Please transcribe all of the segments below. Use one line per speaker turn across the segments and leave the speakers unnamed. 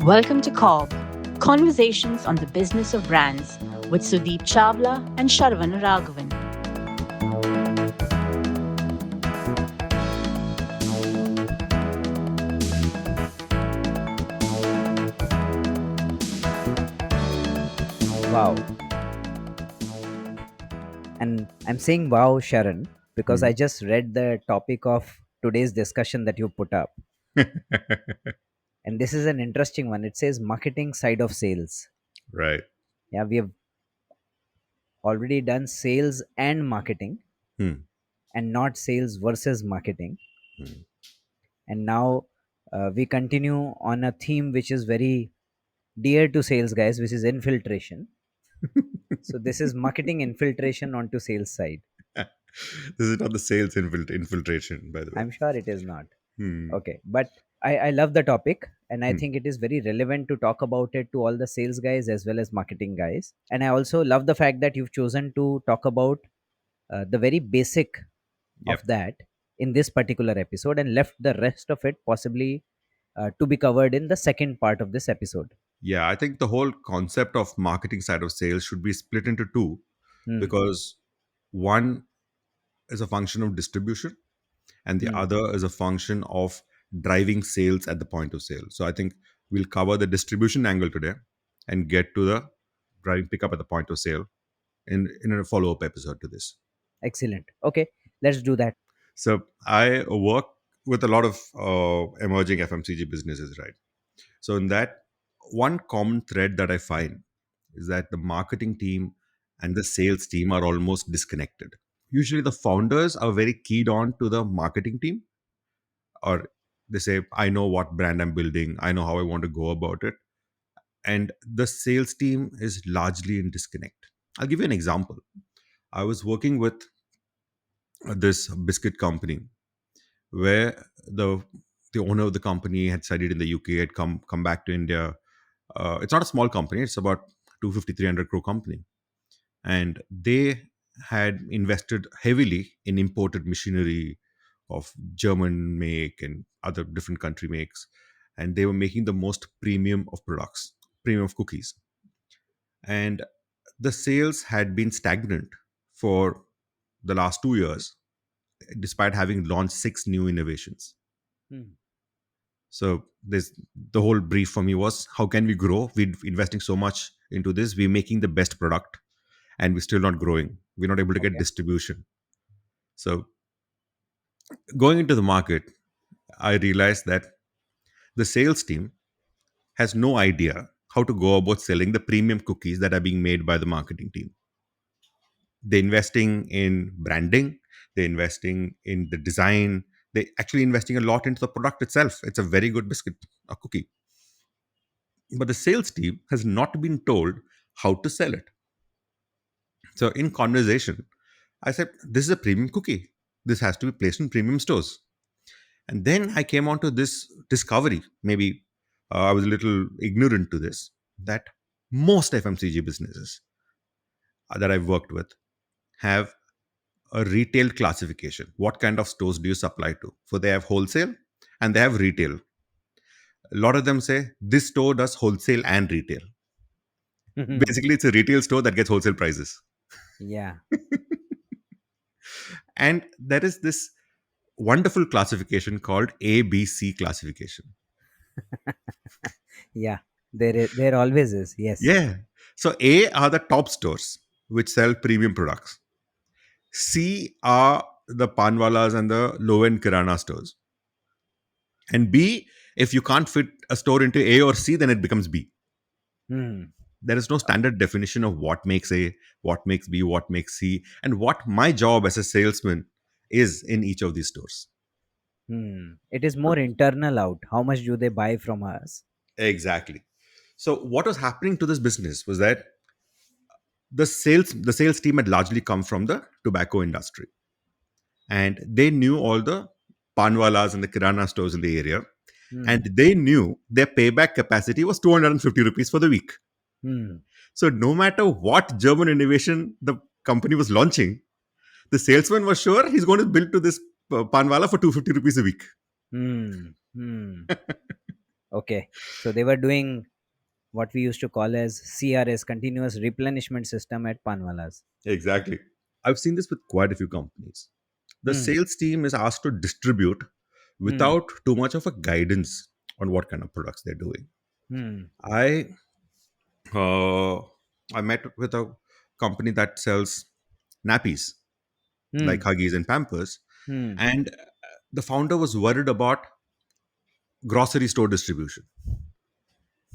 Welcome to CoBB, Conversations on the Business of Brands with Sudeep Chawla and Sharvan Raghavan.
Wow. And I'm saying wow, Sharan, because I
Hmm.
just read the topic of today's discussion that you put up. And this is an interesting one. It says marketing side of sales.
Right.
Yeah, we have already done sales and marketing
Hmm.
and not sales versus marketing.
Hmm.
And now we continue on a theme which is very dear to sales guys, which is infiltration. So this is marketing infiltration onto sales side.
This is not the sales infiltration, by the way.
I'm sure it is not.
Hmm.
Okay, but I love the topic and I
Hmm.
think it is very relevant to talk about it to all the sales guys as well as marketing guys. And I also love the fact that you've chosen to talk about the very basic of
Yep.
that in this particular episode and left the rest of it possibly to be covered in the second part of this episode.
Yeah, I think the whole concept of marketing side of sales should be split into two
Hmm.
because one is a function of distribution and the
Hmm.
other is a function of driving sales at the point of sale. So I think we'll cover the distribution angle today and get to the driving pickup at the point of sale in a follow up episode to this.
Excellent. Okay, let's do that.
So I work with a lot of emerging FMCG businesses, right? So in that, one common thread that I find is that the marketing team and the sales team are almost disconnected. Usually, the founders are very keyed on to the marketing team, or they say, "I know what brand I'm building. I know how I want to go about it," and the sales team is largely in disconnect. I'll give you an example. I was working with this biscuit company where the owner of the company had studied in the UK, had come back to India. It's not a small company; it's about 250 300 crore company, and they had invested heavily in imported machinery of German make and other different country makes, and they were making the most premium of products, premium of cookies, and the sales had been stagnant for the last 2 years, despite having launched six new innovations.
Hmm.
So this the whole brief for me was how can we grow? We're investing so much into this. We're making the best product and we're still not growing. We're not able to get
Okay.
distribution. So going into the market, I realized that the sales team has no idea how to go about selling the premium cookies that are being made by the marketing team. They're investing in branding, they're investing in the design, they're actually investing a lot into the product itself. It's a very good biscuit, a cookie. But the sales team has not been told how to sell it. So in conversation, I said, this is a premium cookie. This has to be placed in premium stores. And then I came on to this discovery. Maybe I was a little ignorant to this, that most FMCG businesses that I've worked with have a retail classification. What kind of stores do you supply to? So they have wholesale and they have retail. A lot of them say this store does wholesale and retail. Basically, it's a retail store that gets wholesale prices.
Yeah.
And there is this wonderful classification called ABC classification.
Yeah. There always is. Yes.
Yeah. So A are the top stores which sell premium products. C are the panwalas and the low end kirana stores. And B, if you can't fit a store into A or C, then it becomes B.
Hmm.
There is no standard definition of what makes A, what makes B, what makes C, and what my job as a salesman is in each of these stores.
Hmm. It is more internal out. How much do they buy from us?
Exactly. So what was happening to this business was that the sales team had largely come from the tobacco industry, and they knew all the panwalas and the kirana stores in the area,
Hmm.
and they knew their payback capacity was 250 rupees for the week.
Hmm.
So no matter what German innovation the company was launching, the salesman was sure he's going to bill to this panwala for 250 rupees a week.
Hmm. Hmm. Okay. So they were doing what we used to call as CRS, continuous replenishment system at Panwalas.
Exactly. I've seen this with quite a few companies. The
Hmm.
sales team is asked to distribute
Hmm.
without too much of a guidance on what kind of products they're doing.
Hmm.
I uh, I met with a company that sells nappies like
Hmm.
Huggies and Pampers,
Hmm.
and the founder was worried about grocery store distribution.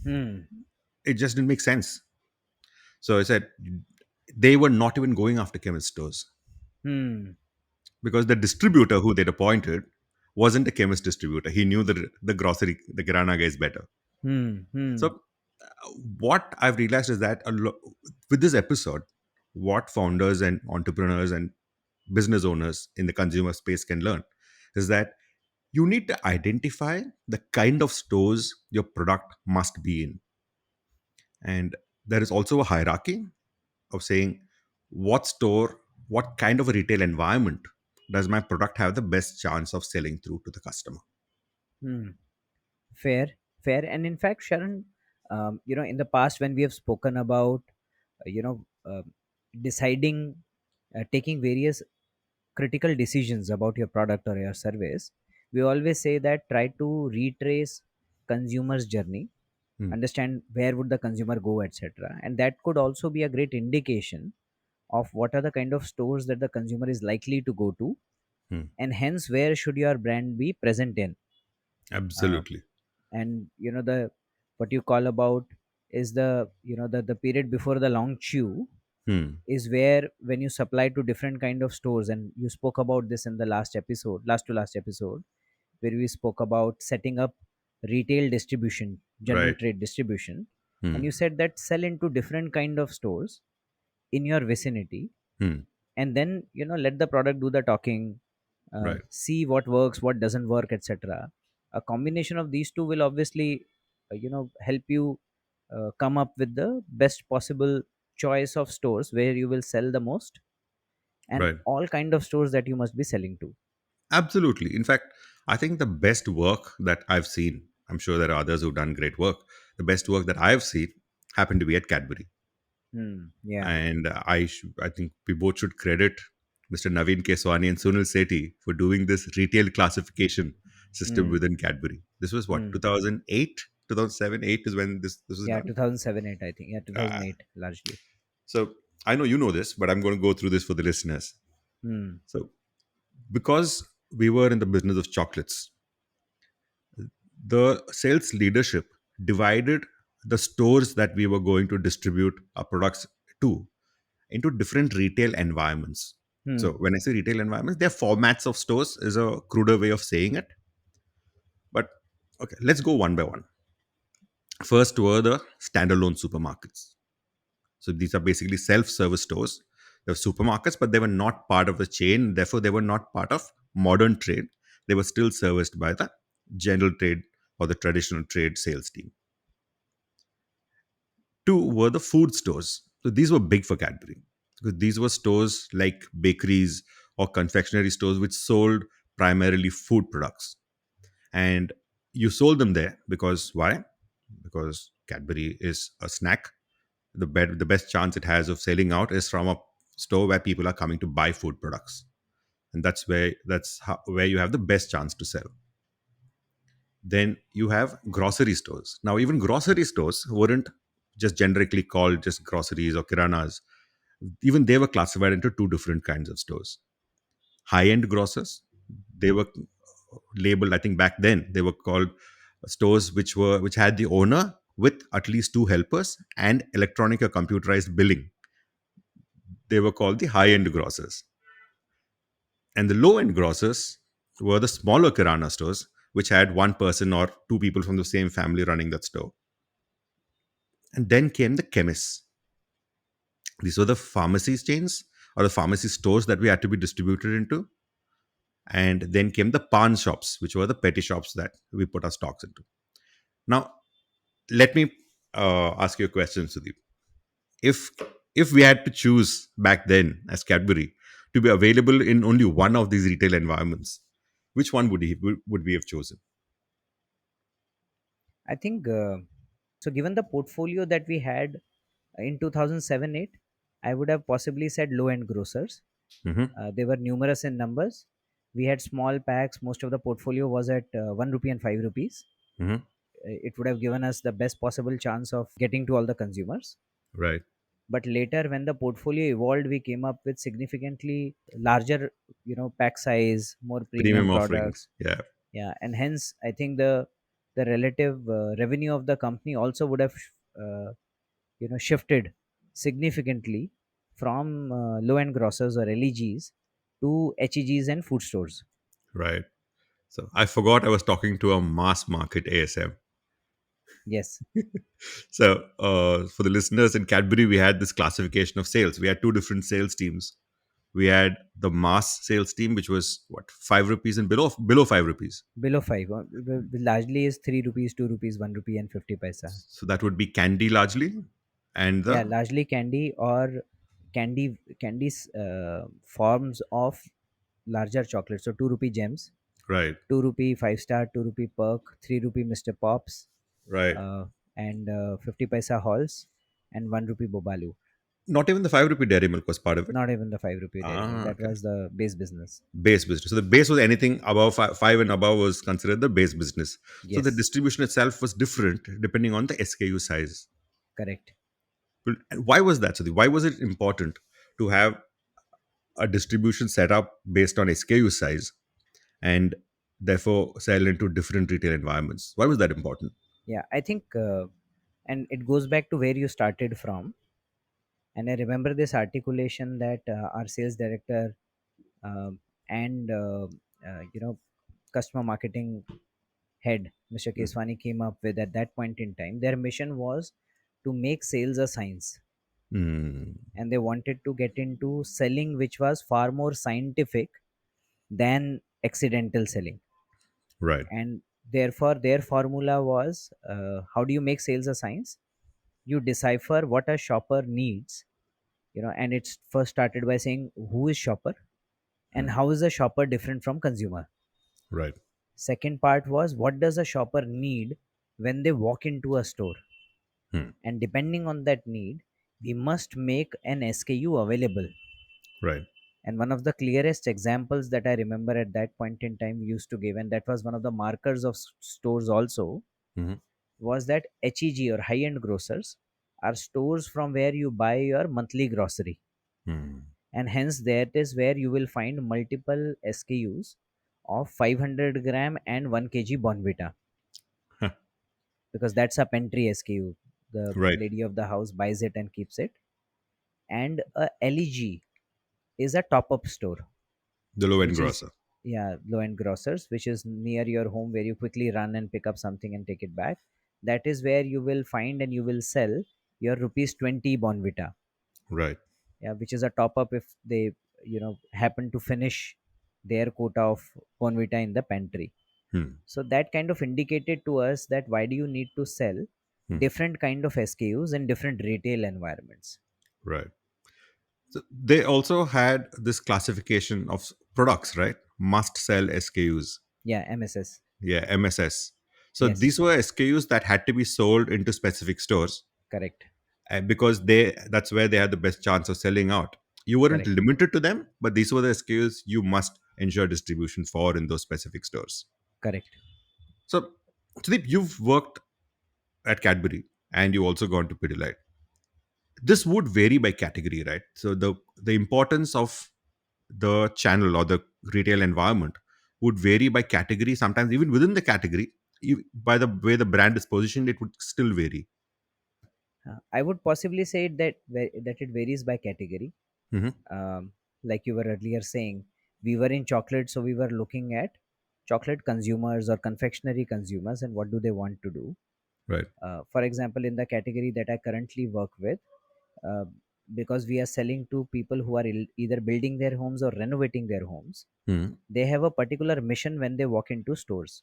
Hmm.
It just didn't make sense. So I said they were not even going after chemist stores
Hmm.
because the distributor who they'd appointed wasn't a chemist distributor. He knew the kirana guys better.
Hmm. Hmm.
So what I've realized is that with this episode, what founders and entrepreneurs and business owners in the consumer space can learn is that you need to identify the kind of stores your product must be in. And there is also a hierarchy of saying what store, what kind of a retail environment does my product have the best chance of selling through to the customer.
Hmm. Fair, fair. And in fact, Sharon, in the past when we have spoken about, deciding, taking various critical decisions about your product or your service, we always say that try to retrace consumer's journey,
Hmm.
understand where would the consumer go, etc. And that could also be a great indication of what are the kind of stores that the consumer is likely to go to,
Hmm.
and hence where should your brand be present in. uh,
Absolutely.
and the what you call about is the the period before the long chew
Hmm.
is where when you supply to different kind of stores, and you spoke about this in the last to last episode, where we spoke about setting up retail distribution, general
Right.
trade distribution, and
Hmm.
you said that sell into different kind of stores in your vicinity,
Hmm.
and then let the product do the talking,
Right.
see what works, what doesn't work, etc. A combination of these two will obviously help you come up with the best possible choice of stores where you will sell the most, and
Right.
all kind of stores that you must be selling to.
Absolutely. In fact, I think the best work that I've seen, I'm sure there are others who've done great work. The best work that I've seen happened to be at Cadbury.
Yeah.
And I think we both should credit Mr. Naveen Keswani and Sunil Sethi for doing this retail classification system
Hmm.
within Cadbury. This was what,
Hmm.
2008, 2007, 8 is when this was
Yeah,
done.
2007 8, I think. Yeah,
Uh,
2008 largely.
so I know you know this, but I'm going to go through this for the listeners.
Hmm.
So because we were in the business of chocolates, the sales leadership divided the stores that we were going to distribute our products to into different retail environments. So
Hmm.
when I say retail environments, they're formats of stores is a cruder way of saying it. But okay, let's go one by one. First were the standalone supermarkets. So these are basically self-service stores. They're supermarkets, but they were not part of the chain. Therefore, they were not part of modern trade. They were still serviced by the general trade or the traditional trade sales team. Two were the food stores. So these were big for Cadbury because these were stores like bakeries or confectionery stores which sold primarily food products. And you sold them there because why? Because Cadbury is a snack. The best chance it has of selling out is from a store where people are coming to buy food products. And where you have the best chance to sell. Then you have grocery stores. Now, even grocery stores weren't just generically called just groceries or kiranas. Even they were classified into two different kinds of stores. High end grocers, they were labeled, I think back then, they were called stores which had the owner with at least two helpers and electronic or computerized billing. They were called the high end grocers. And the low end grocers were the smaller kirana stores, which had one person or two people from the same family running that store. And then came the chemists. These were the pharmacy chains or the pharmacy stores that we had to be distributed into. And then came the Paan shops, which were the petty shops that we put our stocks into. Now, let me ask you a question, Sudeep. If if we had to choose back then as Cadbury to be available in only one of these retail environments, which one would we have chosen?
I think so. Given the portfolio that we had in 2007-8, I would have possibly said low-end grocers.
Mm-hmm.
They were numerous in numbers. We had small packs. Most of the portfolio was at 1 rupee and 5 rupees.
Mm-hmm.
It would have given us the best possible chance of getting to all the consumers.
Right.
But later, when the portfolio evolved, we came up with significantly larger, pack size, more premium
Premium offerings.
products.
Yeah.
Yeah, and hence I think the relative revenue of the company also would have shifted significantly from low end grocers or legs to hegs and food stores.
Right. So I forgot I was talking to a mass market ASM.
Yes,
So for the listeners in Cadbury, we had this classification of sales. We had two different sales teams. We had the mass sales team, which was what, 5 rupees and below 5 rupees.
below 5 largely is 3 rupees, 2 rupees, 1 rupee and 50 paisa.
So that would be candy largely, and
Yeah,
the
largely candy or candies forms of larger chocolates. So 2 rupee gems,
right,
2 rupee 5 star, 2 rupee perk, 3 rupee Mr. Pops,
right.
and 50 paisa halls, and 1 rupee bobalu.
Not even the 5 rupee dairy milk was part of it.
Not even the 5 rupee dairy milk.
Ah,
That
okay.
was the base business.
Base business. So the base was anything above five and above was considered the base business. So the
Yes,
distribution itself was different depending on the SKU size.
correct.
And why was that? So why was it important to have a distribution set up based on SKU size and therefore sell into different retail environments? Why was that important?
Yeah, I think, and it goes back to where you started from. And I remember this articulation that our sales director um, and customer marketing head, Mr. Keswani, came up with at that point in time. Their mission was to make sales a science,
Mm,
and they wanted to get into selling, which was far more scientific than accidental selling.
right.
And therefore, their formula was, how do you make sales a science? You decipher what a shopper needs, and it's first started by saying who is shopper and
Mm,
how is a shopper different from consumer.
right.
Second part was what does a shopper need when they walk into a store,
Mm,
and depending on that need, we must make an SKU available.
right.
And one of the clearest examples that I remember at that point in time used to give, and that was one of the markers of stores also,
Mhm,
was that HEG or high end grocers are stores from where you buy your monthly grocery.
mm.
And hence, that is where you will find multiple SKUs of 500 gram and 1 kg Bonvita, because that's a pantry SKU. The
Right.
lady of the house buys it and keeps it. And a LEG is a top up store,
The low end
which is,
grocer.
yeah, low end grocers, which is near your home where you quickly run and pick up something and take it back. That is where you will find and you will sell your rupees 20 Bonvita,
Right.
yeah, which is a top up if they happen to finish their quota of Bonvita in the pantry.
Hmm.
So that kind of indicated to us that why do you need to sell
Hmm.
different kind of SKUs in different retail environments.
Right. So they also had this classification of products, right? Must sell SKUs.
Yeah, MSS.
Yeah, MSS. So
Yes,
these were SKUs that had to be sold into specific stores
correct,
because that's where they had the best chance of selling out. You weren't
correct,
limited to them, but these were the SKUs you must ensure distribution for in those specific stores.
correct.
So, Sudeep, you've worked at Cadbury and you also gone to Pidilite. This would vary by category, right? So the importance of the channel or the retail environment would vary by category. Sometimes even within the category, by the way the brand is positioned, it would still vary.
I would possibly say that it varies by category.
Hmm.
Like you were earlier saying, we were in chocolate, so we were looking at chocolate consumers or confectionery consumers and what do they want to do.
Right.
For example, in the category that I currently work with, uh, because we are selling to people who are either building their homes or renovating their homes,
Hmm.
they have a particular mission when they walk into stores.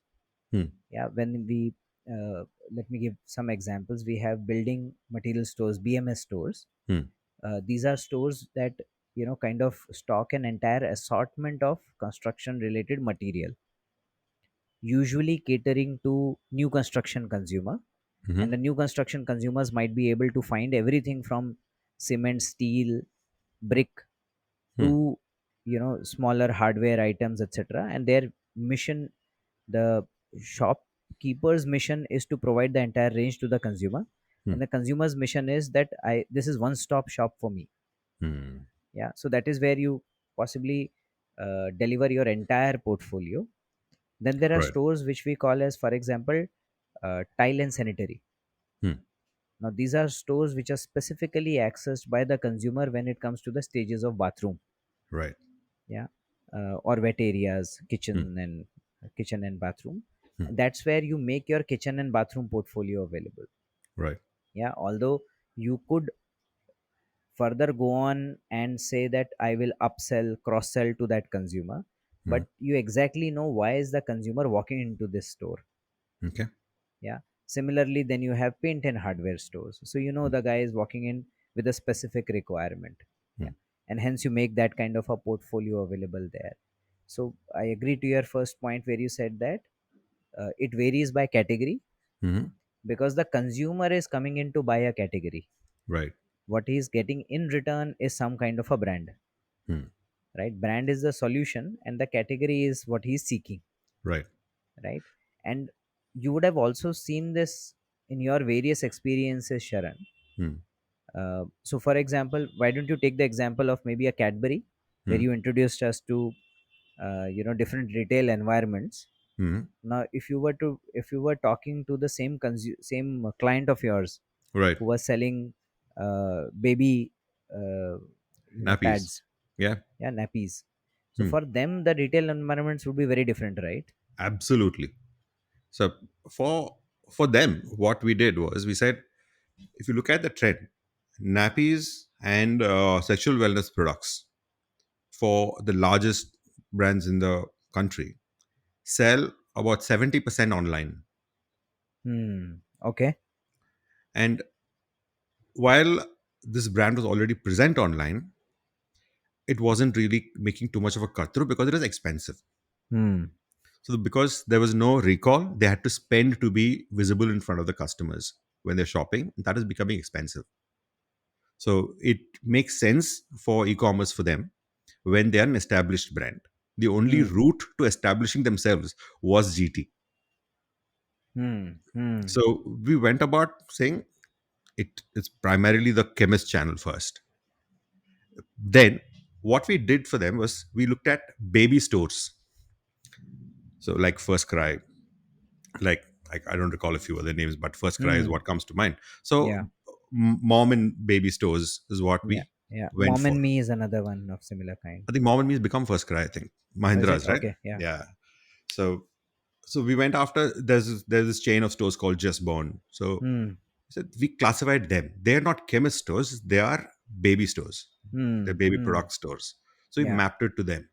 Hmm.
Yeah, when we let me give some examples. We have building material stores, BMS stores.
Hmm.
These are stores that kind of stock an entire assortment of construction related material. usually catering to new construction consumer,
Mm-hmm.
and the new construction consumers might be able to find everything from cement, steel, brick
Hmm.
to smaller hardware items, etc. And their mission, the shopkeeper's mission, is to provide the entire range to the consumer,
Hmm.
and the consumer's mission is that I this is one stop shop for me.
Hmm.
Yeah, so that is where you possibly deliver your entire portfolio. Then there are
Right.
stores which we call as, for example, tile and sanitary.
Hmm.
Now these are stores which are specifically accessed by the consumer when it comes to the stages of bathroom.
Right.
Yeah, or wet areas,
Hmm.
kitchen and bathroom.
Hmm.
And that's where you make your kitchen and bathroom portfolio available.
Right.
Yeah, although you could further go on and say that I will upsell, cross sell to that consumer,
Hmm.
but you exactly know why is the consumer walking into this store.
Okay.
Yeah, similarly then you have paint and hardware stores, so
Hmm.
the guy is walking in with a specific requirement.
Hmm.
Yeah, and hence you make that kind of a portfolio available there. So I agree to your first point where you said that it varies by category,
Mm-hmm.
because the consumer is coming in to buy a category.
Right.
What he is getting in return is some kind of a brand,
Hmm.
right? Brand is the solution and the category is what he is seeking,
Right.
right? And you would have also seen this in your various experiences, Sharan.
Hmm.
So for example, why don't you take the example of maybe a Cadbury, where
Hmm.
you introduced us to different retail environments.
Hmm.
Now if you were talking to the same client of yours
Right.
who was selling baby uh,
Nappies.
pads,
Yeah.
yeah, nappies. So
Hmm.
for them the retail environments would be very different, right?
Absolutely. So for for them, what we did was we said, if you look at the trend, nappies and sexual wellness products for the largest brands in the country sell about 70% online.
Okay.
And while this brand was already present online, it wasn't really making too much of a cut through because it was expensive.
Hmm.
So because there was no recall, they had to spend to be visible in front of the customers when they're shopping. That is becoming expensive. So it makes sense for e-commerce for them when they are an established brand. The only
Hmm.
route to establishing themselves was GT.
Hmm.
So we went about saying it's primarily the chemist channel first. Then what we did for them was we looked at baby stores. So like First Cry, like I don't recall a few other names, but First Cry is
Hmm.
what comes to mind. So
Yeah.
mom and baby stores is what
Yeah.
we
Yeah.
went
Mom
for.
and Me is another one of similar kind.
I think mom and me has become First Cry. I think
Is it
Mahindra's, right?
okay? Yeah.
Yeah. So we went after there's this chain of stores called Just Born. So
Hmm.
we classified them. They're not chemist stores. They are baby stores. They're
Hmm.
baby
Hmm.
product stores. So we
Yeah.
mapped it to them.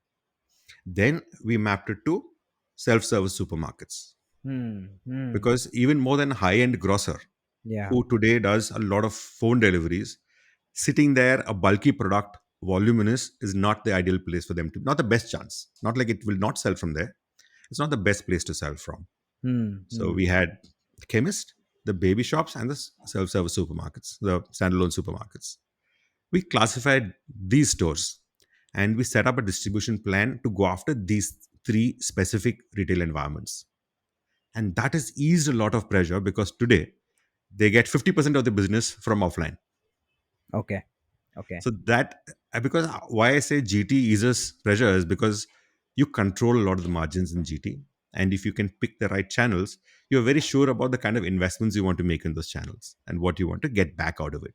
Then we mapped it to self-service supermarkets,
Hmm. Hmm.
because even more than high-end grocer
Yeah.
who today does a lot of phone deliveries, sitting there a bulky product, voluminous, is not the ideal place for them to, not the best chance. Not like it will not sell from there. It's not the best place to sell from.
Hmm.
So
Hmm.
we had the chemist, the baby shops, and the self-service supermarkets, the standalone supermarkets. We classified these stores and we set up a distribution plan to go after these three specific retail environments. And that has eased a lot of pressure because today they get 50% of the business from offline.
Okay. Okay.
So that, because why I say GT eases pressure is because you control a lot of the margins in GT. And if you can pick the right channels, you're very sure about the kind of investments you want to make in those channels and what you want to get back out of it.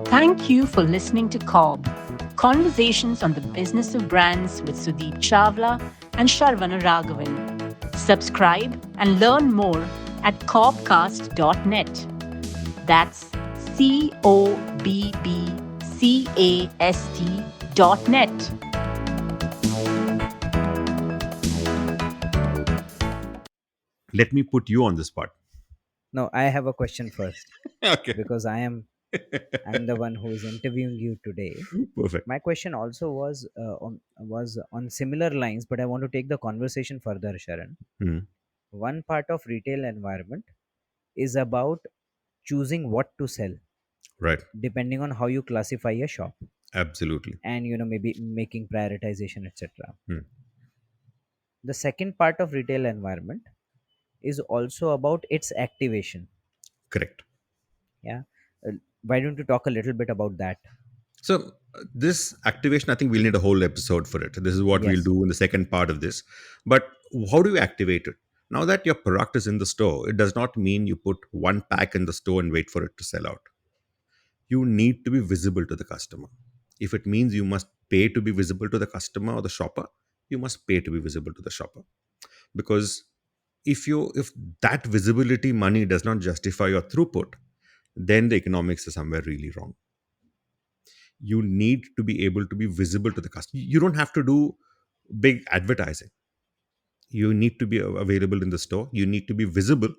Thank you for listening to CoB, Conversations on the Business of Brands with Sudeep Chawla and Sharvana Raghavan. Subscribe and learn more at cobcast.net. That's CoBBCAST.net.
Let me put you on the spot.
No, I have a question first,
Okay.
because I am I'm the one who is interviewing you today.
Perfect.
My question also was on similar lines, but I want to take the conversation further, Sharon.
Hmm.
One part of retail environment is about choosing what to sell,
Right.
depending on how you classify a shop,
Absolutely.
and maybe making prioritization, etc.
Hmm.
The second part of retail environment is also about its activation.
Correct.
Yeah. Why don't you talk a little bit about that?
So, this activation, I think we'll need a whole episode for it. This is what we'll
Yes.
do in the second part of this. But how do you activate it? Now that your product is in the store, it does not mean you put one pack in the store and wait for it to sell out. You need to be visible to the customer. If it means you must pay to be visible to the customer or the shopper, you must pay to be visible to the shopper. Because if that visibility money does not justify your throughput, then the economics is somewhere really wrong. You need to be able to be visible to the customer. You don't have to do big advertising. You need to be available in the store. You need to be visible,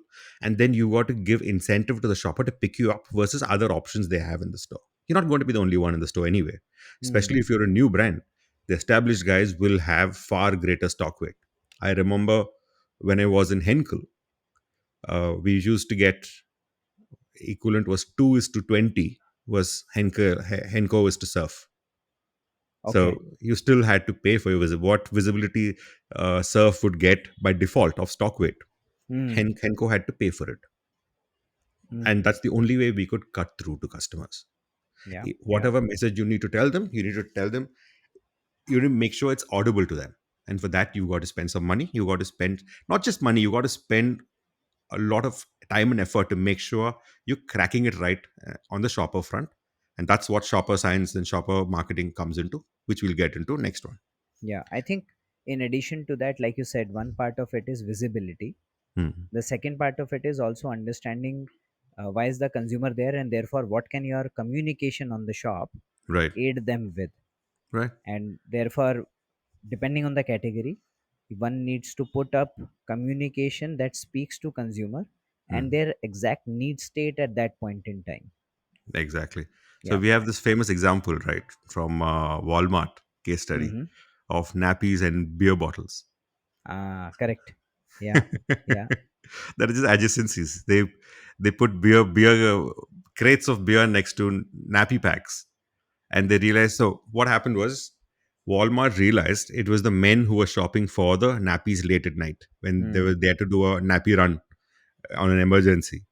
and then you got to give incentive to the shopper to pick you up versus other options they have in the store. You're not going to be the only one in the store anyway, especially
Hmm.
if you're a new brand. The established guys will have far greater stock weight. I remember when I was in Henkel, we used to get equivalent was 2 is to 20 was Henko is to surf.
Okay.
So you still had to pay for your what visibility surf would get by default of stock weight.
Hmm.
Henko had to pay for it,
Hmm.
and that's the only way we could cut through to customers.
Yeah. Yeah.
Whatever message you need to tell them, you need to tell them. You need to make sure it's audible to them, and for that you got to spend some money. You got to spend not just money. You got to spend a lot of time and effort to make sure you're cracking it right on the shopper front. And that's what shopper science and shopper marketing comes into, which we'll get into next one.
Yeah. I think in addition to that, like you said, one part of it is visibility.
Hmm.
The second part of it is also understanding why is the consumer there, and therefore what can your communication on the shop
Right.
aid them with.
Right.
And therefore, depending on the category, one needs to put up communication that speaks to consumer and
Hmm.
their exact need state at that point in time.
Exactly. So
Yeah.
we have this famous example, right, from Walmart case study
Mm-hmm.
of nappies and beer bottles.
Correct. Yeah. Yeah.
That is just adjacencies. They put beer crates of beer next to nappy packs, and they realized. So what happened was, Walmart realized it was the men who were shopping for the nappies late at night when they were
Hmm.
there to do a nappy run on an emergency.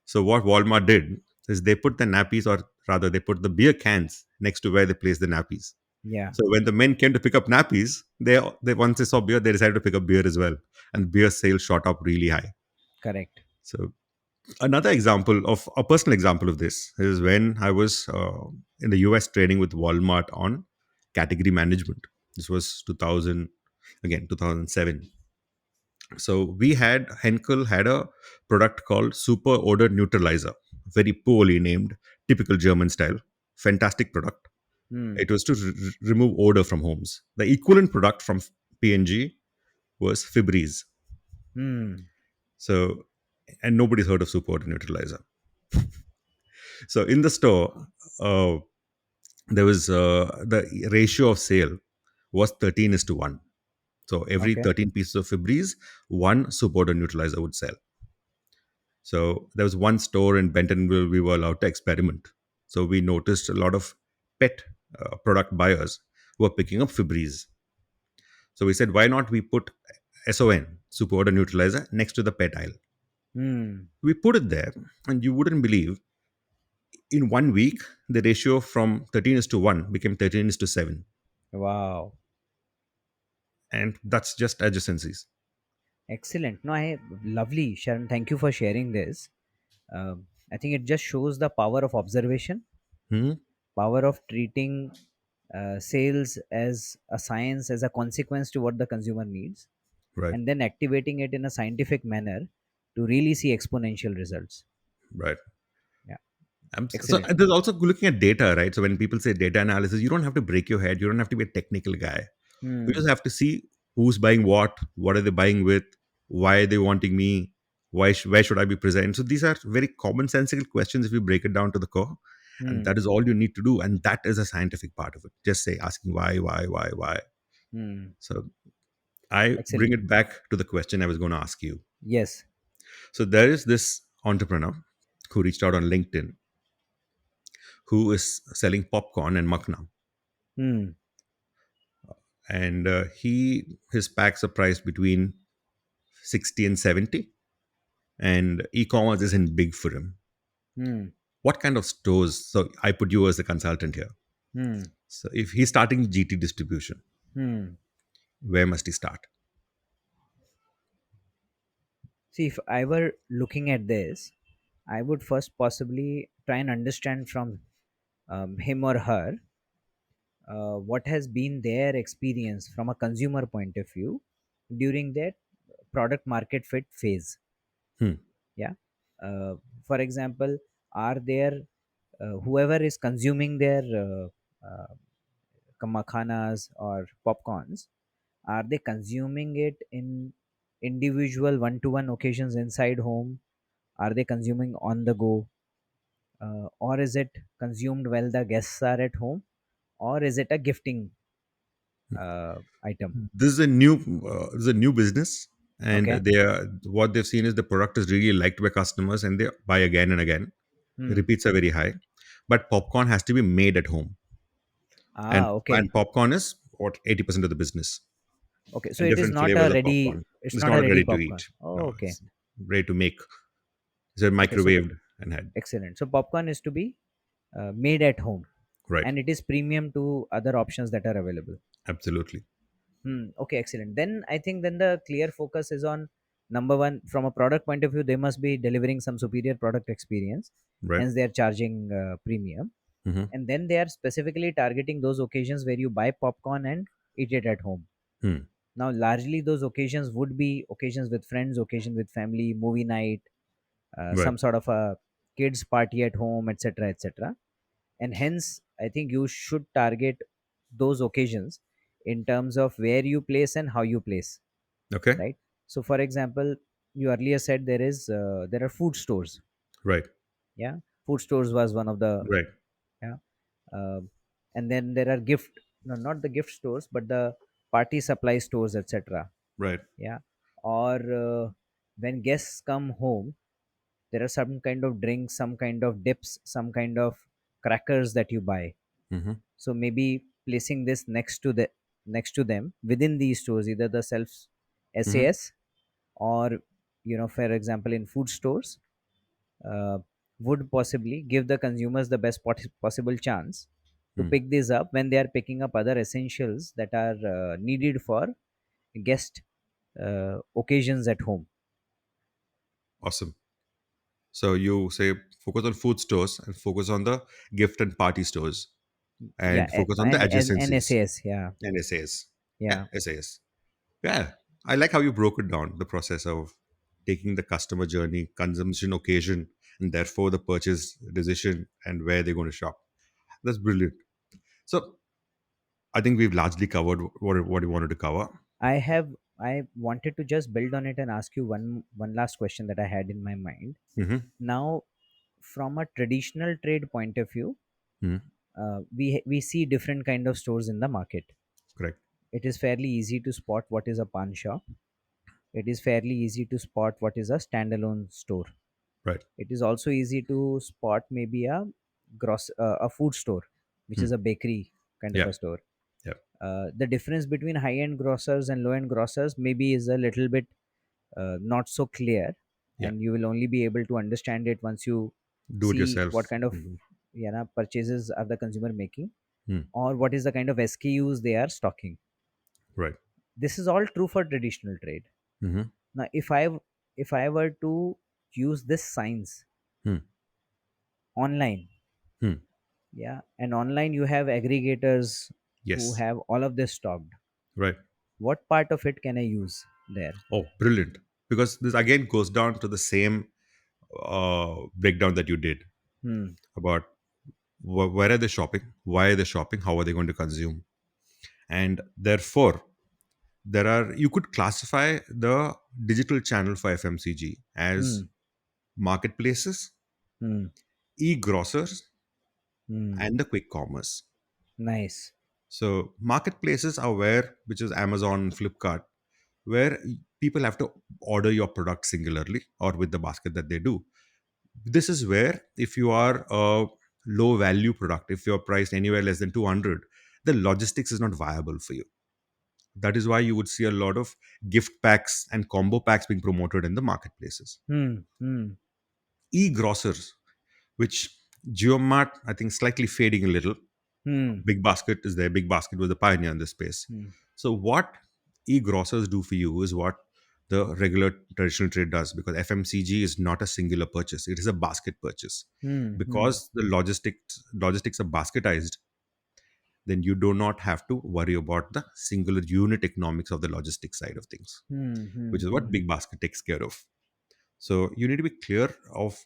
So what Walmart did is they put the nappies, or rather, they put the beer cans next to where they placed the nappies.
Yeah.
So when the men came to pick up nappies, they once they saw beer, they decided to pick up beer as well, and beer sales shot up really high.
Correct.
So another example of a personal example of this is when I was in the US training with Walmart on category management. This was 2000, again 2007. So we had Henkel had a product called Super Odor Neutralizer, very poorly named, typical German style, fantastic product.
Hmm.
It was to remove odor from homes. The equivalent product from P&G was Febreze.
Hmm.
So, and nobody's heard of Super Odor Neutralizer. So in the store, uh, there was the ratio of sale was 13 is to 1. So every
Okay.
13 pieces of Febreze, one Super Odor Neutralizer would sell. So there was one store in Bentonville we were allowed to experiment. So we noticed a lot of pet product buyers who were picking up Febreze. So we said, why not we put SON, super odor neutralizer, next to the pet aisle?
Hmm.
We put it there, and you wouldn't believe, in 1 week, the ratio from 13 is to 1 became 13 is to 7.
Wow.
And that's just adjacencies.
Excellent. No, lovely, Sharon. Thank you for sharing this. I think it just shows the power of observation,
Hmm.
power of treating sales as a science, as a consequence to what the consumer needs,
Right,
and then activating it in a scientific manner to really see exponential results.
right.
Yeah.
So
Excellent.
there's also looking at data, right? So when people say data analysis, you don't have to break your head. You don't have to be a technical guy. You
Hmm.
just have to see who's buying what are they buying with, why are they wanting me, where should I be present. So these are very commonsensical questions if you break it down to the core. And
Hmm.
that is all you need to do. And that is a scientific part of it. Just say asking why.
Hmm.
So I bring
Excellent.
it back to the question I was going to ask you.
Yes.
So there is this entrepreneur who reached out on LinkedIn who is selling popcorn and makna.
Hmm.
And he his packs are priced between 60 and 70, and e-commerce isn't big for him.
Hmm.
What kind of stores? So I put you as a consultant here.
Hmm.
So if he's starting GT distribution,
Hmm.
where must he start?
See, if I were looking at this, I would first possibly try and understand from him or her what has been their experience from a consumer point of view during that product market fit phase.
Hmm.
Yeah. uh, for example, are there whoever is consuming their makhanas or popcorns, are they consuming it in individual one-to-one occasions inside home? Are they consuming on the go? Or is it consumed while the guests are at home? Or is it a gifting item?
This is a new business, and
Okay.
they are what they've seen is the product is really liked by customers, and they buy again and again. The
Hmm.
repeats are very high, but popcorn has to be made at home,
Ah,
and
okay.
popcorn is what 80% of the business,
Okay. So
and
it is
different
not a
flavors of
ready.
popcorn.
It's
It's
not a
not
ready
ready to
popcorn.
eat.
Oh,
No,
okay.
it's ready to make. It's a
Okay. So
microwaved and had.
excellent. So popcorn is to be made at home,
Right.
and it is premium to other options that are available.
Absolutely.
Hmm. Okay, excellent. Then I think then the clear focus is on number one, from a product point of view, they must be delivering some superior product experience,
Right.
hence they are charging premium.
Mm-hmm.
And then they are specifically targeting those occasions where you buy popcorn and eat it at home.
Hmm.
Now, largely those occasions would be occasions with friends, occasion with family, movie night,
Right.
some sort of a kids party at home, etc., etc. And hence I think you should target those occasions in terms of where you place and how you place,
Okay.
right? So for example, you earlier said there are food stores.
Right.
Yeah, food stores was one of the,
Right.
yeah. Um and then there are gift, no, not the gift stores, but the party supply stores, etc.
Right.
Yeah. Or when guests come home, there are some kind of drinks, some kind of dips, some kind of crackers that you buy.
Mm-hmm.
So maybe placing this next to them within these stores, either the self
Mm-hmm.
SAS, or for example in food stores, uh, would possibly give the consumers the best possible chance to
Hmm.
pick these up when they are picking up other essentials that are needed for guest occasions at home.
Awesome. So you say focus on food stores and focus on the gift and party stores
Yeah,
and focus on the
and
adjacencies
SAS. Yeah,
and SAS. Yeah,
yeah.
SAS. Yeah. I like how you broke it down, the process of taking the customer journey, consumption occasion, and therefore the purchase decision and where they're going to shop. That's brilliant. So I think we've largely covered what we wanted to cover.
I wanted to just build on it and ask you one last question that I had in my mind.
Mm-hmm.
Now, from a traditional trade point of view,
Mm-hmm.
we see different kind of stores in the market.
Correct.
It is fairly easy to spot what is a pawn shop. It is fairly easy to spot what is a standalone store.
Right.
It is also easy to spot maybe a food store, which
Hmm.
is a bakery kind of
Yeah.
a store.
Yeah.
The difference between high end grocers and low end grocers maybe is a little bit not so clear,
Yeah.
and you will only be able to understand it once you
Do it
see
yourself.
what kind of
Mm-hmm.
purchases are the consumer making,
Hmm.
or what is the kind of SKUs they are stocking.
Right.
This is all true for traditional trade.
Mm-hmm.
Now, if I were to use this science
Hmm.
online,
Hmm.
yeah, and online you have aggregators who
Yes.
have all of this stocked,
Right.
what part of it can I use there?
Oh, brilliant. Because this again goes down to the same breakdown that you did
Hmm.
about where are they shopping, why are they shopping, how are they going to consume. And therefore, there are, you could classify the digital channel for FMCG as
Hmm.
marketplaces,
Hmm.
e-grocers,
Hmm.
and the quick commerce.
Nice.
So marketplaces are where, which is Amazon, Flipkart, where people have to order your product singularly or with the basket that they do. This is where, if you are a low value product, if you're priced anywhere less than 200, the logistics is not viable for you. That is why you would see a lot of gift packs and combo packs being promoted in the marketplaces.
Hmm. Hmm.
E-grocers, which Geomart, I think, slightly fading a little.
Hmm.
Big Basket is there. Big Basket was the pioneer in this space.
Hmm.
So what e-grocers do for you is what the regular traditional trade does, because FMCG is not a singular purchase; it is a basket purchase.
Hmm. Hmm.
Because the logistics are basketized, then you do not have to worry about the singular unit economics of the logistics side of things,
Hmm.
which
Hmm.
is what
Hmm.
Big Basket takes care of. So you need to be clear of,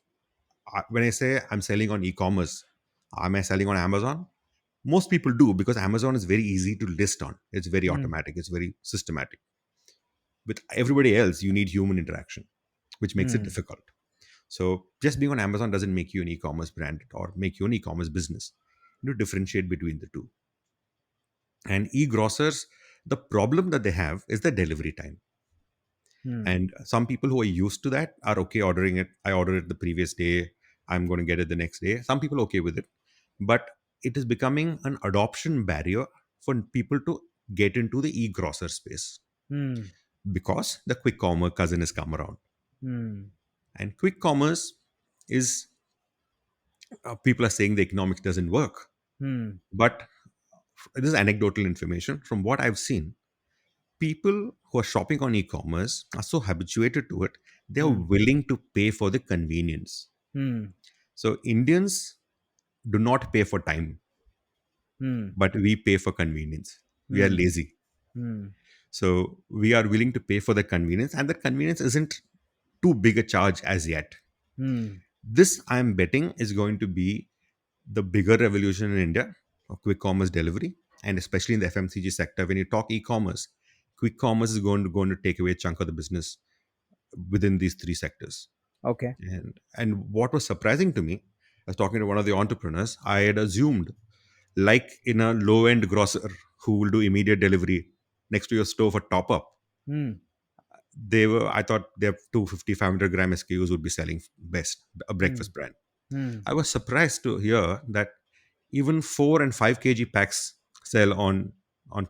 when I say I'm selling on e-commerce, am I selling on Amazon? Most people do, because Amazon is very easy to list on. It's very
Hmm.
automatic. It's very systematic. With everybody else, you need human interaction, which makes it
Hmm.
difficult. So just being on Amazon doesn't make you an e-commerce brand or make you an e-commerce business. You need to differentiate between the two. And e-grocers, the problem that they have is the delivery time.
Hmm.
And some people who are used to that are okay ordering it. I ordered it the previous day. I'm going to get it the next day. Some people are okay with it. But it is becoming an adoption barrier for people to get into the e-grocer space,
Hmm.
because the quick commerce cousin has come around.
Hmm.
And quick commerce is, people are saying the economics doesn't work.
Hmm.
But this is anecdotal information. From what I've seen, people who are shopping on e-commerce are so habituated to it, they are
Hmm.
willing to pay for the convenience.
Hmm.
So Indians do not pay for time,
Hmm.
but we pay for convenience. We are
Hmm.
lazy.
Hmm.
So we are willing to pay for the convenience, and the convenience isn't too big a charge as yet.
Hmm.
This, I'm betting, is going to be the bigger revolution in India of quick commerce delivery, and especially in the FMCG sector. When you talk e-commerce, quick commerce is going to take away a chunk of the business within these three sectors.
Okay.
And what was surprising to me, I was talking to one of the entrepreneurs. I had assumed, like in a low end grocer who will do immediate delivery next to your store for top up,
Hmm.
I thought their 250, 500 gram SKUs would be selling best, a
Hmm.
breakfast brand.
Hmm.
I was surprised to hear that even 4 and 5 kg packs sell on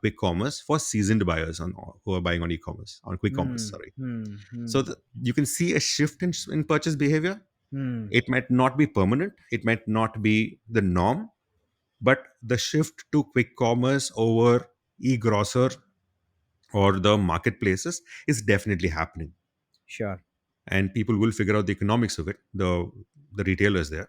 quick commerce for seasoned buyers who are buying on e-commerce, on quick commerce,
Hmm.
sorry.
Hmm.
So
Hmm.
you can see a shift in purchase behavior.
Hmm.
It might not be permanent, it might not be the norm, but the shift to quick commerce over e-grocer or the marketplaces is definitely happening.
Sure.
And people will figure out the economics of it, the retailers there.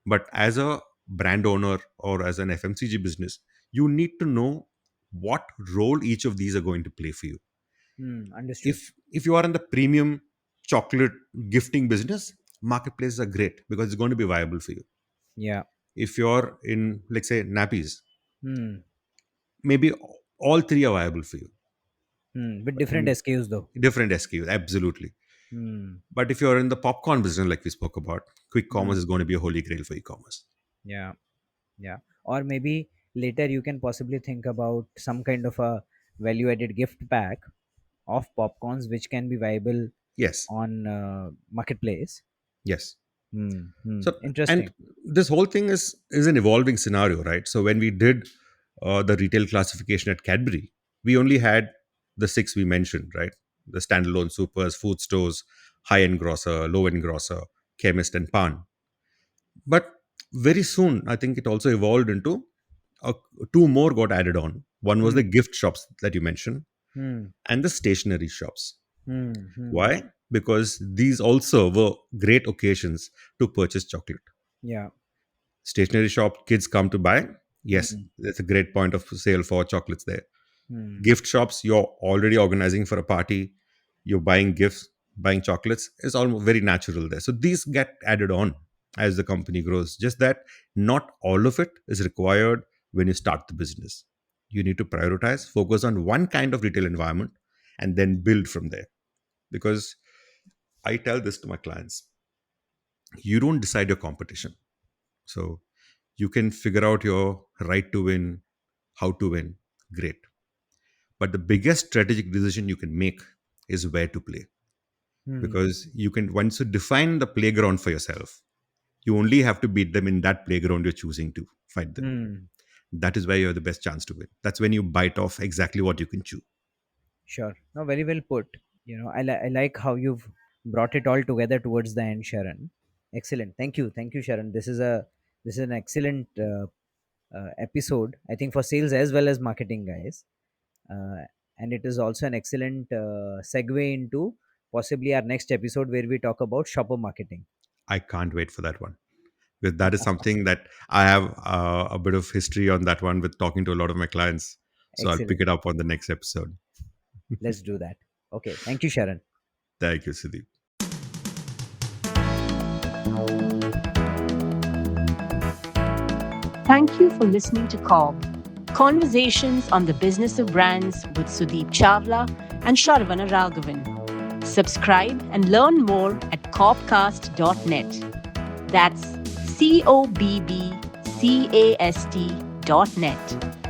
But as a brand owner or as an FMCG business, you need to know what role each of these are going to play for you.
Hmm. Understood.
If you are in the premium chocolate gifting business, marketplaces are great because it's going to be viable for you.
Yeah.
If you're in, let's say, nappies,
Hmm.
maybe all three are viable for you.
Hmm. With
But
different SKUs though.
different SKUs, absolutely.
Hmm.
But if you're in the popcorn business, like we spoke about, quick
Hmm.
commerce is going to be a holy grail for e-commerce.
Yeah. Yeah. Or maybe later you can possibly think about some kind of a value added gift pack of popcorns which can be viable
Yes,
on marketplace.
yes.
Hmm. Hmm.
So, and
Interesting.
this whole thing is an evolving scenario, right? So when we did the retail classification at Cadbury, we only had the six we mentioned, right? The standalone supers, food stores, high end grocer, low end grocer, chemist, and Paan. But very soon, I think it also evolved into uh, two more got added on. One was the
Hmm.
gift shops that you mentioned,
Hmm.
and the stationery shops.
Hmm. Hmm.
Why? Because these also were great occasions to purchase chocolate.
Yeah.
Stationery shop, kids come to buy. Yes,
Hmm.
that's a great point of sale for chocolates there.
Hmm.
Gift shops, you're already organizing for a party, you're buying gifts, buying chocolates, is almost very natural there. So these get added on as the company grows. Just that not all of it is required when you start the business. You need to prioritize, focus on one kind of retail environment, and then build from there. Because I tell this to my clients, you don't decide your competition. So You can figure out your right to win, how to win. Great. But the biggest strategic decision you can make is where to play.
Hmm.
Because you can, once you define the playground for yourself, you only have to beat them in that playground you're choosing to fight them.
Hmm.
That is where you have the best chance to win. That's when you bite off exactly what you can chew.
Sure. No, very well put. I like how you've brought it all together towards the end, Sharon. Excellent. Thank you, Sharon. This is an excellent episode. I think for sales as well as marketing, guys. And it is also an excellent segue into possibly our next episode where we talk about shopper marketing.
I can't wait for that one. Because that is something that I have a bit of history on that one with talking to a lot of my clients. So I'll pick
Excellent.
it up on the next episode.
Let's do that. Okay. Thank you, Sharon.
Thank you, Sudeep.
Thank you for listening to CoBB, Conversations on the Business of Brands with Sudeep Chawla and Sharvana Raghavan. Subscribe and learn more at cobcast.net. That's CoBBcast.net.